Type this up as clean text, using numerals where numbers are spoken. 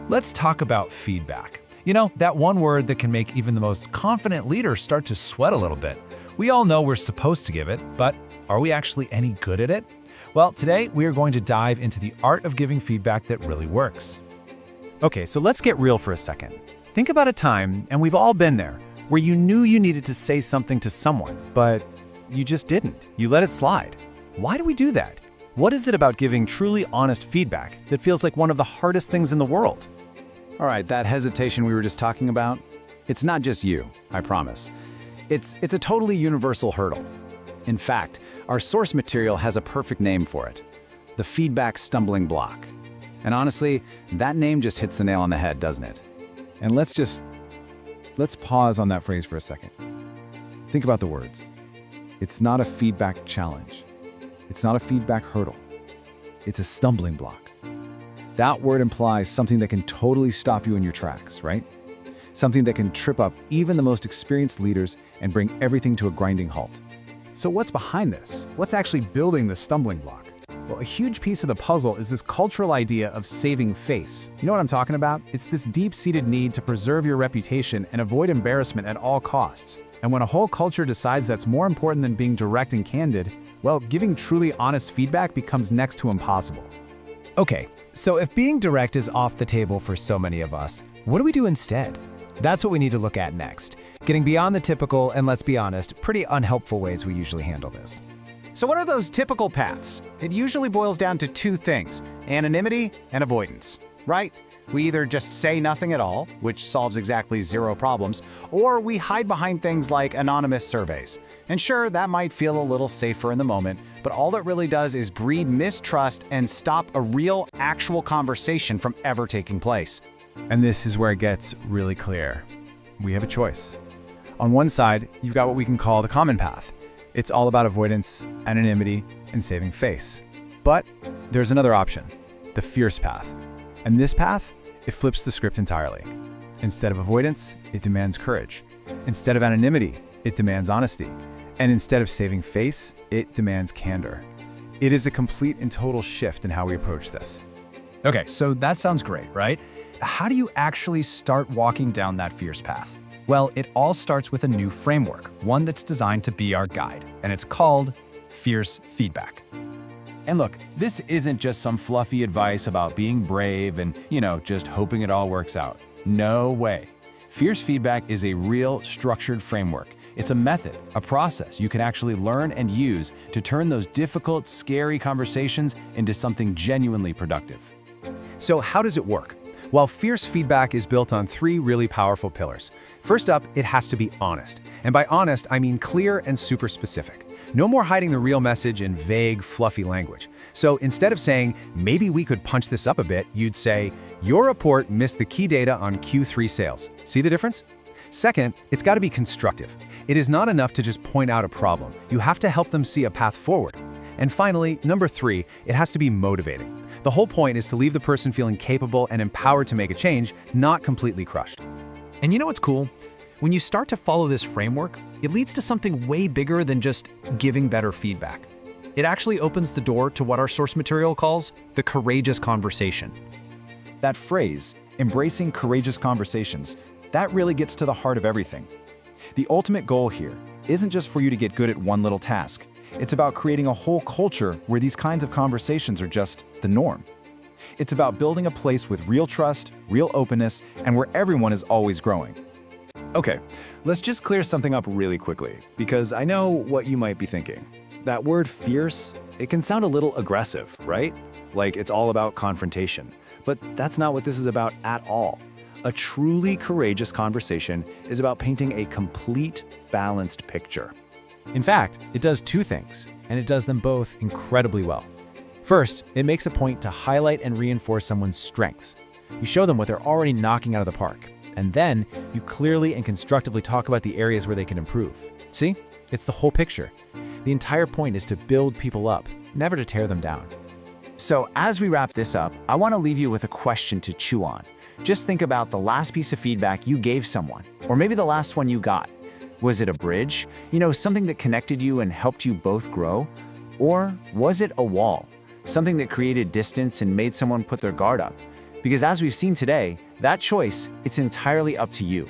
Let's talk about feedback. You know, that one word that can make even the most confident leader start to sweat a little bit. We all know we're supposed to give it, but are we actually any good at it? Well, today we are going to dive into the art of giving feedback that really works. Okay, so let's get real for a second. Think about a time, and we've all been there, where you knew you needed to say something to someone, but you just didn't. You let it slide. Why do we do that? What is it about giving truly honest feedback that feels like one of the hardest things in the world? All right, that hesitation we were just talking about, it's not just you, I promise. It's a totally universal hurdle. In fact, our source material has a perfect name for it: the feedback stumbling block. And honestly, that name just hits the nail on the head, doesn't it? And let's pause on that phrase for a second. Think about the words. It's not a feedback challenge. It's not a feedback hurdle. It's a stumbling block. That word implies something that can totally stop you in your tracks, right? Something that can trip up even the most experienced leaders and bring everything to a grinding halt. So what's behind this? What's actually building the stumbling block? Well, a huge piece of the puzzle is this cultural idea of saving face. You know what I'm talking about? It's this deep-seated need to preserve your reputation and avoid embarrassment at all costs. And when a whole culture decides that's more important than being direct and candid, well, giving truly honest feedback becomes next to impossible. Okay, so if being direct is off the table for so many of us, what do we do instead? That's what we need to look at next, getting beyond the typical, and let's be honest, pretty unhelpful ways we usually handle this. So what are those typical paths? It usually boils down to two things: anonymity and avoidance, right? We either just say nothing at all, which solves exactly zero problems, or we hide behind things like anonymous surveys. And sure, that might feel a little safer in the moment, but all it really does is breed mistrust and stop a real, actual conversation from ever taking place. And this is where it gets really clear. We have a choice. On one side, you've got what we can call the common path. It's all about avoidance, anonymity, and saving face. But there's another option, the fierce path. And this path, it flips the script entirely. Instead of avoidance, it demands courage. Instead of anonymity, it demands honesty. And instead of saving face, it demands candor. It is a complete and total shift in how we approach this. Okay, so that sounds great, right? How do you actually start walking down that fierce path? Well, it all starts with a new framework, one that's designed to be our guide, and it's called Fierce Feedback. And look, this isn't just some fluffy advice about being brave and, just hoping it all works out. No way. Fierce feedback is a real structured framework. It's a method, a process you can actually learn and use to turn those difficult, scary conversations into something genuinely productive. So how does it work? Well, fierce feedback is built on three really powerful pillars. First up, it has to be honest. And by honest, I mean clear and super specific. No more hiding the real message in vague, fluffy language. So instead of saying, maybe we could punch this up a bit, you'd say, your report missed the key data on Q3 sales. See the difference? Second, it's got to be constructive. It is not enough to just point out a problem. You have to help them see a path forward. And finally, number three, it has to be motivating. The whole point is to leave the person feeling capable and empowered to make a change, not completely crushed. And you know what's cool? When you start to follow this framework, it leads to something way bigger than just giving better feedback. It actually opens the door to what our source material calls the courageous conversation. That phrase, embracing courageous conversations, that really gets to the heart of everything. The ultimate goal here isn't just for you to get good at one little task. It's about creating a whole culture where these kinds of conversations are just the norm. It's about building a place with real trust, real openness, and where everyone is always growing. Okay, let's just clear something up really quickly, because I know what you might be thinking. That word fierce, it can sound a little aggressive, right? Like it's all about confrontation. But that's not what this is about at all. A truly courageous conversation is about painting a complete, balanced picture. In fact, it does two things, and it does them both incredibly well. First, it makes a point to highlight and reinforce someone's strengths. You show them what they're already knocking out of the park, and then you clearly and constructively talk about the areas where they can improve. See? It's the whole picture. The entire point is to build people up, never to tear them down. So as we wrap this up, I want to leave you with a question to chew on. Just think about the last piece of feedback you gave someone, or maybe the last one you got. Was it a bridge? Something that connected you and helped you both grow? Or was it a wall? Something that created distance and made someone put their guard up? Because as we've seen today, that choice, it's entirely up to you.